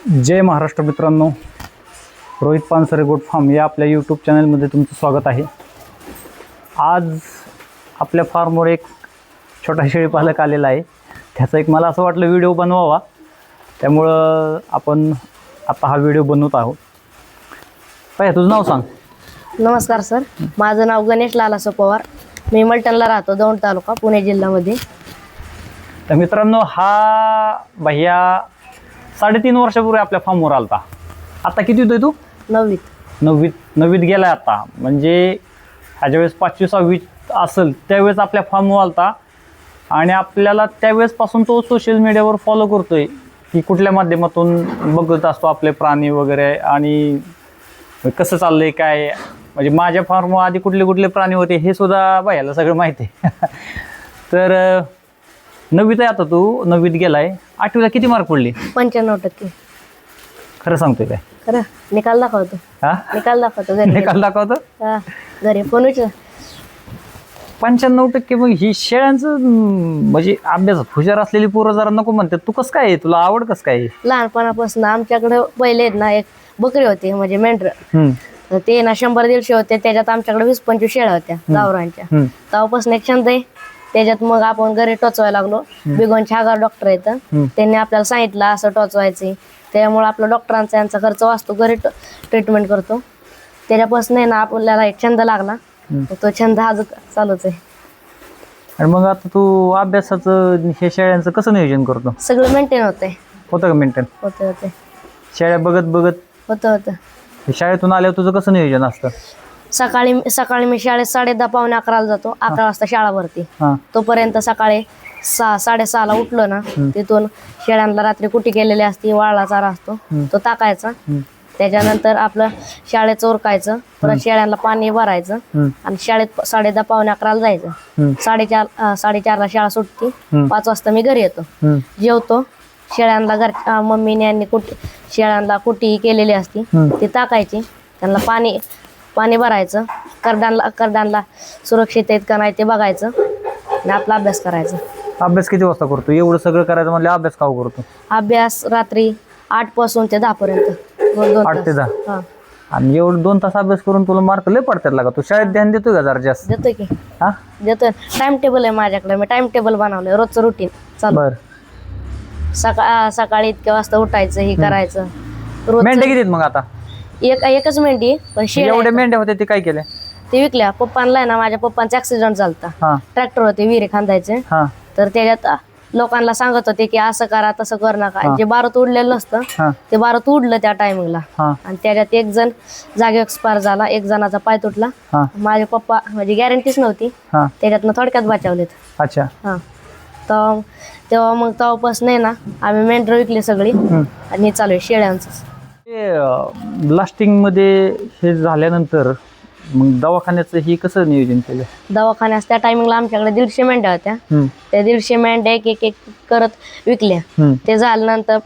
जय महाराष्ट्र मित्रांनो, Rohit Pansare goat farm या आपल्या यूट्यूब चॅनलमध्ये तुमचं स्वागत आहे। आज आपल्या फार्मवर एक छोटा शेळीपालक आलेला आहे। त्याचा एक मला असं वाटलं व्हिडिओ बनवावा, त्यामुळं आपण आता हा व्हिडिओ बनवत आहोत। पाय तुझं नाव सांग। नमस्कार सर, माझं नाव गणेश लालासो पवार। मी मलटणला राहतो, दौंड तालुका, पुणे जिल्ह्यामध्ये। तर मित्रांनो, हा भैया 3.5 वर्षापूर्वी आपल्या फार्मवर आलता। आता किती होतोय तू? 9वीत। नववीत गेलाय आता, म्हणजे ह्याच्या वेळेस 5वी 6वी असेल त्यावेळेस आपल्या फार्मवर आलता। आणि आपल्याला त्यावेळेसपासून तो सोशल मीडियावर फॉलो करतोय की कुठल्या माध्यमातून बघत असतो आपले प्राणी वगैरे आणि कसं चाललंय काय, म्हणजे माझ्या फार्मवर आधी कुठले कुठले प्राणी होते हे सुद्धा भैयाला सगळं माहिती आहे। तर 9वीत आहे आता तू, 9वीत गेलाय। 8वीला किती मार्क पडले? 95%। खरं सांगतोय काय? खरं निकाल दाखवतो। हा, निकाल दाखवतो घरी। निकाल दाखवतो हा, घरी फोन विचार। 95%। मग ही शेळ्यांचं म्हणजे अभ्यासात हुशार असलेली पोरं जरा नको म्हणतात, तू कसं काय, तुला आवड कसं काय? लहानपणापासून आमच्याकडे पहिले ना एक बकरी होती, म्हणजे मेंढर। तर ते ना 100-150 होते, त्याच्यात आमच्याकडे 20-25 शेळ्या होत्या गावरांच्या। तेव्हापासून एक छंद आहे त्याच्यात। मग आपण घरी टोचवायला लागलो। बिगोनचे हागार डॉक्टर येतं, त्यांनी आपल्याला सांगितलं असं टोचवायचं। त्यामुळे आपला डॉक्टरांचा यांचा खर्च वाचतो, घरी ट्रीटमेंट करतो। त्याच्यापासून आहे ना आपल्याला एक छंद लागला, तो छंद आज चालूच आहे। आणि मग आता तू अभ्यासाचं हे शेळ्यांचं कसं नियोजन करतो? सगळं मेंटेन होतंय। होतं का मेंटेन? होते शेळ्या बघत बघत होतं। शाळेतून आल्यावर तुझं कसं नियोजन असतं? सकाळी मी शाळेत 10:30 पावणे 11ला जातो। 11 वाजता शाळा भरते, तोपर्यंत सकाळी 6-6:30ला उठलो ना, तिथून शेळ्यांना रात्री कुटी केलेली असते, वाळला चारा असतो तो टाकायचा। त्याच्यानंतर आपलं शाळेचं उरकायचं, परत शेळ्यांना पाणी भरायचं आणि शाळेत 10:30 पावणे 11ला जायचं। 4:30ला शाळा सुटते, 5 वाजता मी घरी येतो, जेवतो। शेळ्यांना मम्मीने यांनी शेळ्यांना कुटी केलेली असती ती टाकायची, त्यांना पाणी भरायचं, करडांना सुरक्षित आहेत का नाही ते बघायचं आणि आपला अभ्यास करायचा। अभ्यास किती वाजता करतो? एवढं सगळं करायचं म्हणजे अभ्यास का करतो? अभ्यास रात्री 8 पासून ते 10 पर्यंत। 8 ते 10? आणि एवढं 2 तास अभ्यास करून तुला मार्क लय पडतात लागा। तू शाळेत ध्यान देतोय का जरा जास्त? देतोय की। हा, देतोय। टाइम टेबल आहे माझ्याकडे, मी टाइम टेबल बनवलंय, रोजचं रुटीन चालू। बर, सकाळी इतक्या वाजता उठायचं, हे करायचं रोज। मेंढ्या किती मग आता? एकच मेंढी, पण एवढ्या मेंढ्या होत्या ते काय केलं? ते विकल्या। पप्पांना आहे ना, माझ्या पप्पांचा ऍक्सिडेंट झालता, ट्रॅक्टर होते विहिरी खांदायचे, तर त्याच्यात लोकांना सांगत होते की असं करा तसं कर नका। जे बारत उडलेलं नसतं ते बारत उडलं त्या टायमिंगला, आणि त्याच्यात एक जण जागेवर एक्सपायर झाला, एक जणाचा पाय तुटला। माझे पप्पा म्हणजे गॅरंटीच नव्हती, त्याच्यातनं थोडक्यात बचावलेत। अच्छा। तेव्हापासून आहे ना आम्ही मेंढर विकली सगळी, आणि चालू आहे शेळ्यांचं। ब्लास्टिंग मध्ये हे झाल्यानंतर मग दवाखान्याचं ही कसं नियोजन केलं? दवाखान्यात त्या टायमिंगला आमच्याकडे 150 मेंढ्या होत्या, त्या 150 मेंढ्या एक करत विकल्या। ते झाल्यानंतर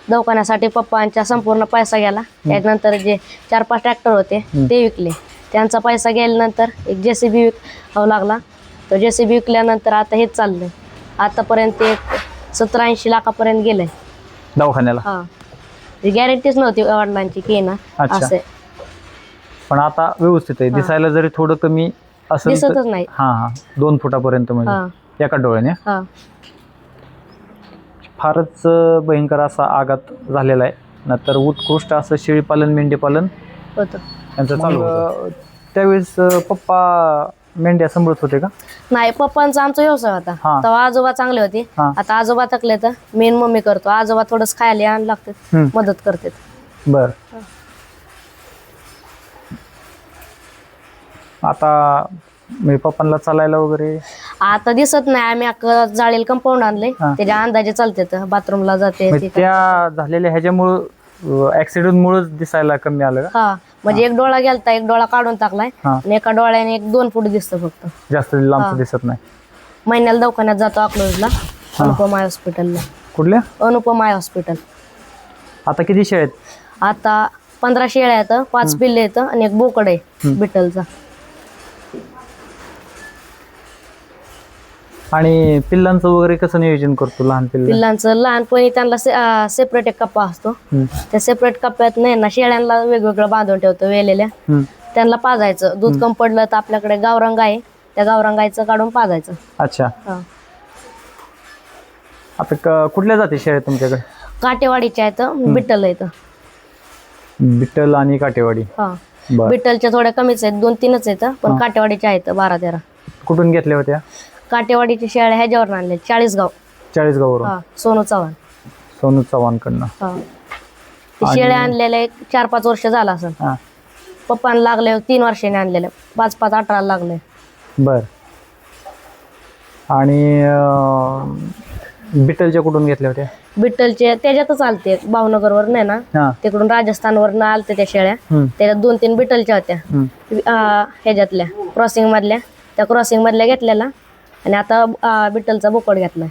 दवाखान्यासाठी पप्पांचा संपूर्ण पैसा गेला। त्यानंतर जे 4-5 ट्रॅक्टर होते ते विकले, त्यांचा पैसा गेल्यानंतर एक JCB विकावं लागला। तो JCB विकल्यानंतर आता हेच चाललंय। आतापर्यंत 70-80 लाखापर्यंत गेलंय दवाखान्याला। गॅरंटीच नव्हती वडिलांची की ना असं, पण आता व्यवस्थित आहे। दिसायला जरी थोडं कमी असेल दिसतच नाही। 2 फुटापर्यंत म्हणजे एका डोळ्याने। फारच भयंकर असा आघात झालेला आहे ना, तर उत्कृष्ट असं शेळीपालन मेंढीपालन होतं त्यांचं चालू होतं। त्यावेळेस पप्पा मेंढ्या सांभाळत होते का? नाही, पप्पांचा आमचा व्यवसाय होता तेव्हा। आजोबा चांगले होते, आता आजोबा थकले तर मी आणि मम्मी करतो। आजोबा थोडंच खायला आण लागतात, मदत करतात। बर, आता मी पप्पांना चालायला वगैरे आता दिसत नाही। आम्ही जाळीला कंपाऊंड आणले, त्याच्या अंदाजे चालतात, बाथरूमला जाते। त्या झालेल्या ह्याच्यामुळे ऍक्सिडेंट मुळेच दिसायला कमी आलं का? म्हणजे एक डोळा गेलता, एक डोळा काढून टाकलाय, आणि एका डोळ्याने 1-2 फूट दिसतं फक्त, जास्त लांब दिसत नाही। महिन्याला दवाखान्यात जातो अकलूजला, अनुपमा हॉस्पिटलला। कुठल्या? अनुपमा हॉस्पिटल। आता किती शेळ्या आहेत? आता 15 शेळ्या आहेत, 5 पिल्ले आहेत आणि एक बोकड आहे बिटलचा। आणि पिल्लांचं वगैरे कसं नियोजन करतो लहान पिल्लांचं लहानपणी त्यांना सेपरेट एक कप्पा असतो. त्या सेपरेट कप्प्यात नाही ना शेळ्यांना वेगवेगळं बांधून ठेवतो वेलेल्या. त्यांना पाजायचं. दूध कम पडलं तर आपल्याकडे गावरांग आहे, त्या गावरांगायचं काढून पाजायचं. अच्छा. हा. आता कुठल्या जाती शेळ्या तुमच्याकडे? काटेवाडीच्या आहेत, बिट्टल आहेत. बिट्टल आणि काटेवाडी. हा. बरं. बिट्टलच्या थोड्या कमीच आहेत, 2-3च आहेत, पण काटेवाडीच्या आहेत 12-13. कुठून घेतल्या होत्या? काटेवाडीच्या शेळ्या ह्याच्यावर आणल्या 40गाव. 40गाववरून. हा. सोनू चव्हाण. सोनू चव्हाणकडनं. हा. ते शेळ्या आणलेल्या 4-5 वर्ष झाला असेल. हा. पप्पांना लागले 3 वर्षांनी आणलेले, 5-5 18 लागले. बर. आणि बिट्टलच्या कुठून घेतल्या होत्या? बिट्टलचे त्याच्यातच आलते, भावनगरवर नाही ना, तिकडून राजस्थानवरनं आलते त्या शेळ्या. त्याच्यात 2-3 बिट्टलच्या होत्या ह्याच्यातल्या क्रॉसिंग मधल्या. त्या क्रॉसिंग मधल्या घेतलेला आणि आता बिट्टलचा बोकड घेतलाय.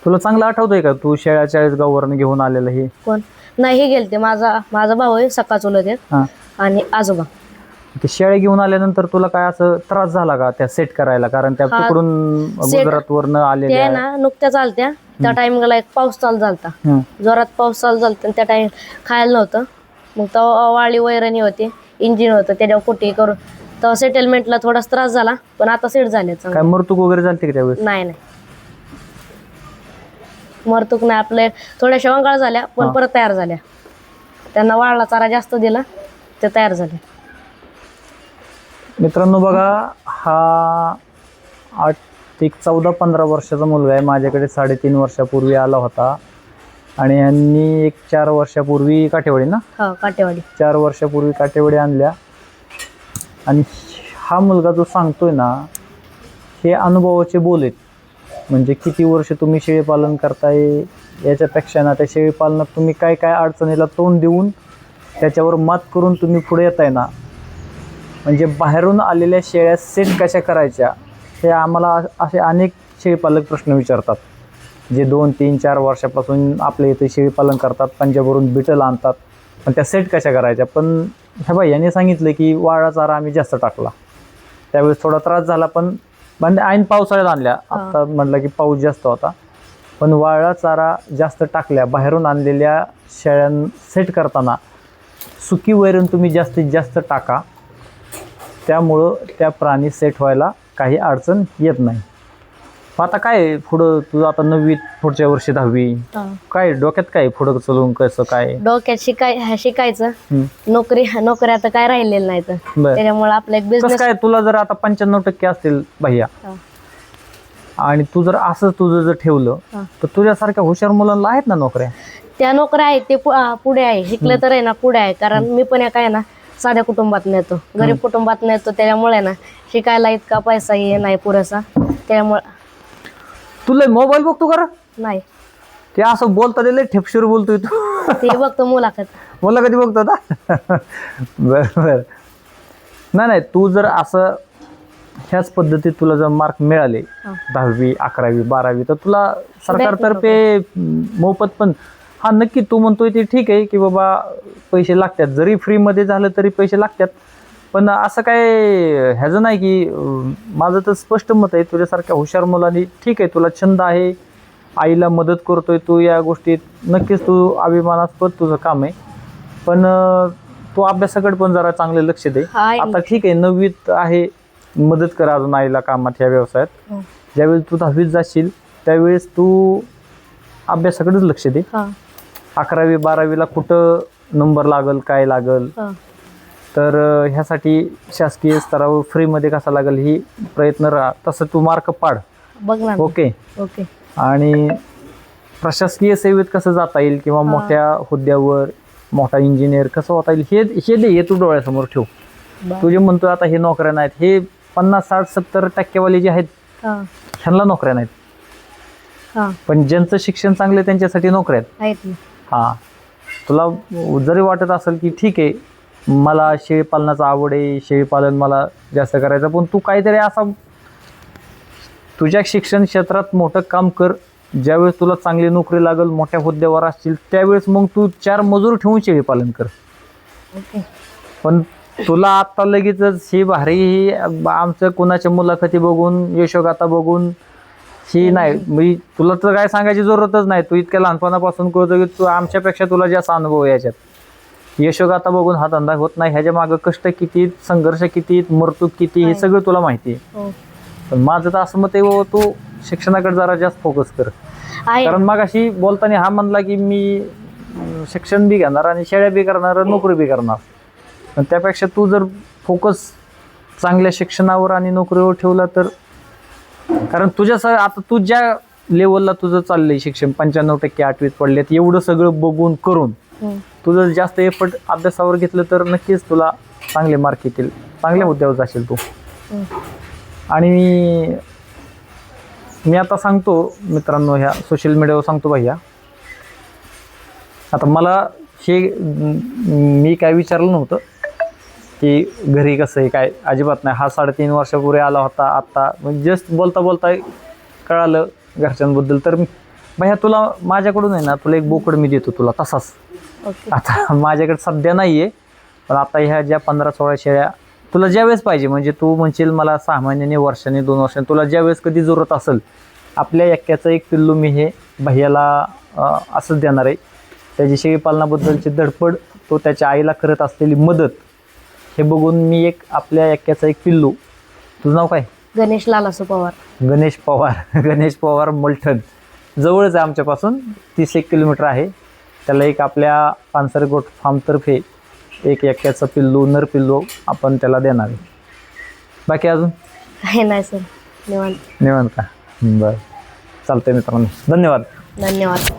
तुला चांगलं आठवतंय का तू शेळ्या 40गाववरून घेऊन आलेलं हे? कोण नाही, हे गेलते माझा भाऊ आहे, सखा चुलत आहेत आणि आजोबा. ते शेळ्या घेऊन आल्यानंतर तुला काय असं त्रास झाला का त्या सेट करायला? कारण त्या तिकडून गुजरातवरनं आलेल्या ना नुकत्याच आलत्या. त्या टाइमला एक पाऊस चालू झालता, जोरात पाऊस चालू झालता. त्या टाइम खायला नव्हतं, मग तेव्हा वाळी वैरणी होती, इंजिन होतं, त्याच्यावर कुठे करून तेव्हा सेटलमेंटला थोडाच त्रास झाला, पण आता सेट झाले. काय मरतूक वगैरे झाली का त्यावेळेस? नाही, मरतूक नाही. आपले थोड्याशा वंगाळ झाल्या, पण परत तयार झाल्या. त्यांना वाळला चारा जास्त दिला, ते तयार झाले. मित्रांनो बघा, हा 14-15 वर्षाचा मुलगा आहे. माझ्याकडे 3.5 वर्षापूर्वी आला होता आणि यांनी 4 वर्षापूर्वी काटेवाडी ना? हा, काटेवाडी. 4 वर्षापूर्वी काटेवाडी आणल्या. आणि हा मुलगा जो सांगतोय ना, हे अनुभवाचे बोल आहेत. म्हणजे किती वर्ष तुम्ही शेळीपालन करताय याच्यापेक्षा ना, त्या शेळीपालनात तुम्ही काय काय अडचणीला तोंड देऊन त्याच्यावर मात करून तुम्ही पुढे येताय ना, म्हणजे बाहेरून आलेल्या शेळ्या सेट कशा करायच्या हे आम्हाला असे अनेक शेळीपालक प्रश्न विचारतात, जे 2-3-4 वर्षापासून आपल्या इथे शेळीपालन करतात, पंजाबवरून बिटल आणतात, पण त्या सेट कशा करायच्या. पण ह्या बाई यांनी सांगितलं की वाळा चारा आम्ही जास्त टाकला, त्यावेळेस थोडा त्रास झाला, पण म्हणजे ऐन पावसाळ्यात आणल्या. आता म्हटलं की पाऊस जास्त होता, पण वाळा चारा जास्त टाकल्या. बाहेरून आणलेल्या शेळ्यां सेट करताना सुकी वैरण तुम्ही जास्तीत जास्त टाका, त्यामुळं त्या प्राणी सेट व्हायला काही अडचण येत नाही. आता काय पुढं तुझं, आता 9वी, पुढच्या वर्षी 10वी, काय डोक्यात काय पुढं चलून कसं काय? डोक्यात शिकायचं. नोकरी आता काय राहिलेलं नाही, तर त्याच्यामुळे आपला एक बिझनेस काय. तुला जर आता 95% असतील भैया आणि तू जर असं तुझं जर ठेवलं तर तुझ्यासारख्या हुशार मुलांना आहेत ना नोकऱ्या. त्या नोकऱ्या आहेत, ते पुढे आहे, शिकलं तर आहे ना पुढे आहे. कारण मी पण काय ना साध्या कुटुंबात येतो, गरीब कुटुंबात येतो, त्याच्यामुळे ना शिकायला इतका पैसाही नाही पुरेसा. त्याच्यामुळे तुला मोबाईल बघतो का? नाही, ते असं बोलता दिलं ठेपशीर बोलतोय तू. ते बघतो मुलाखत बघतो ना. बरं. नाही, तू जर असं ह्याच पद्धतीत तुला जर मार्क मिळाले 10वी, 11वी, 12वी, तर तुला सरकारतर्फे मोफत. पण हा नक्की तू म्हणतोय ते ठीक आहे की बाबा पैसे लागतात, जरी फ्रीमध्ये झालं तरी पैसे लागतात, पण असं काय ह्याचं नाही की. माझं तर स्पष्ट मत आहे, तुझ्यासारख्या हुशार मुलांनी ठीक आहे, तुला छंद आहे, आईला मदत करतोय तू या गोष्टीत, नक्कीच तू अभिमानास्पद तुझं काम आहे, पण तू अभ्यासाकडे पण जरा चांगले लक्ष दे. आता ठीक आहे 9वीत आहे, मदत कर अजून आईला कामात ह्या व्यवसायात. ज्यावेळेस तू 10वीत जाशील त्यावेळेस तू अभ्यासाकडेच लक्ष दे. 11वी 12वीला कुठं नंबर लागल, काय लागल, तर ह्यासाठी शासकीय स्तरावर फ्रीमध्ये कसा लागेल ही प्रयत्न राहा, तसं तू मार्क पाड. ओके. आणि प्रशासकीय सेवेत कसं जाता येईल किंवा मोठ्या हुद्द्यावर मोठा इंजिनियर कसं होता येईल हे तू डोळ्यासमोर ठेव. तू जे म्हणतो आता हे नोकऱ्या नाहीत, हे 50-60-70% जे आहेत ह्यांना नोकऱ्या नाहीत, पण ज्यांचं शिक्षण चांगलं त्यांच्यासाठी नोकऱ्या आहेत. तुला जरी वाटत असेल की ठीक आहे मला शेळीपालनाचा आवड आहे, शेळीपालन मला जास्त करायचं, पण तू काहीतरी असा तुझ्या शिक्षण क्षेत्रात मोठं काम कर, ज्यावेळेस तुला चांगली नोकरी लागेल, मोठ्या हुद्द्यावर असतील त्यावेळेस मग तू 4 मजूर ठेवून शेळीपालन कर. पण तुला आता लगेचच ही भारी आमचं कोणाच्या मुलाखती बघून, यशोगाथा बघून ही नाही मी तुला तर काय सांगायची जरूरतच नाही. तू इतक्या लहानपणापासून करतो की तू आमच्यापेक्षा तुला जास्त अनुभव आहे याच्यात. यशोगाथा बघून हा धंदा होत नाही. ह्याच्या मागे कष्ट किती, संघर्ष किती, मरतूक किती, हे सगळं तुला माहिती आहे. हो. पण माझं तर असं मत आहे बाबा तू शिक्षणाकडे जरा जास्त फोकस कर. आहे. कारण मग अशी बोलताना हा म्हणला की मी शिक्षण बी घेणार आणि शेळ्या बी करणार, नोकरी बी करणार. पण त्यापेक्षा तू जर फोकस चांगल्या शिक्षणावर आणि नोकरीवर ठेवला तर, कारण तुझ्या आता तू ज्या लेवलला तुझं चाललंय शिक्षण 95% 8वीत पडलेत, एवढं सगळं बघून करून तू जर जास्त एफर्ट अभ्यासावर घेतलं तर नक्कीच तुला चांगले मार्क येतील, चांगल्या हुद्द्यावर जाशील तू. आणि मी आता सांगतो मित्रांनो, ह्या सोशल मीडियावर सांगतो भैया, आता मला हे मी काय विचारलं नव्हतं की घरी कसं आहे काय, अजिबात नाही. हा 3.5 वर्षापूर्वी आला होता. आत्ता म्हणजे जस्ट बोलता बोलता कळालं घरच्यांबद्दल. तर भैया तुला माझ्याकडून आहे ना, तुला एक बोकड मी देतो तुला तसाच. आता माझ्याकडे सध्या नाही आहे, पण आता ह्या ज्या 15-16 शेळ्या तुला ज्यावेळेस पाहिजे, म्हणजे तू म्हणशील मला 6 महिन्याने, वर्षाने, 2 वर्षाने, तुला ज्यावेळेस कधी जरूरत असेल, आपल्या एक्क्याचं एक पिल्लू मी हे भैयाला असंच देणार आहे. त्याची शेळी पालनाबद्दलची धडपड, तो त्याच्या आईला करत असलेली मदत, हे बघून मी एक आपल्या एक्क्याचं एक पिल्लू, तुझं नाव काय? गणेश लालासू पवार. गणेश पवार. गणेश पवार मलठण, जवळच आहे आमच्यापासून, 31 किलोमीटर आहे. त्याला एक आपल्या पानसरे गोट फार्मतर्फे एक एक्क्याचं पिल्लू, नर पिल्लू आपण त्याला देणार आहे. बाकी अजून काही नाही सर, निवांत. निवांत का? बरं, चालतंय मित्रांनो, धन्यवाद. धन्यवाद.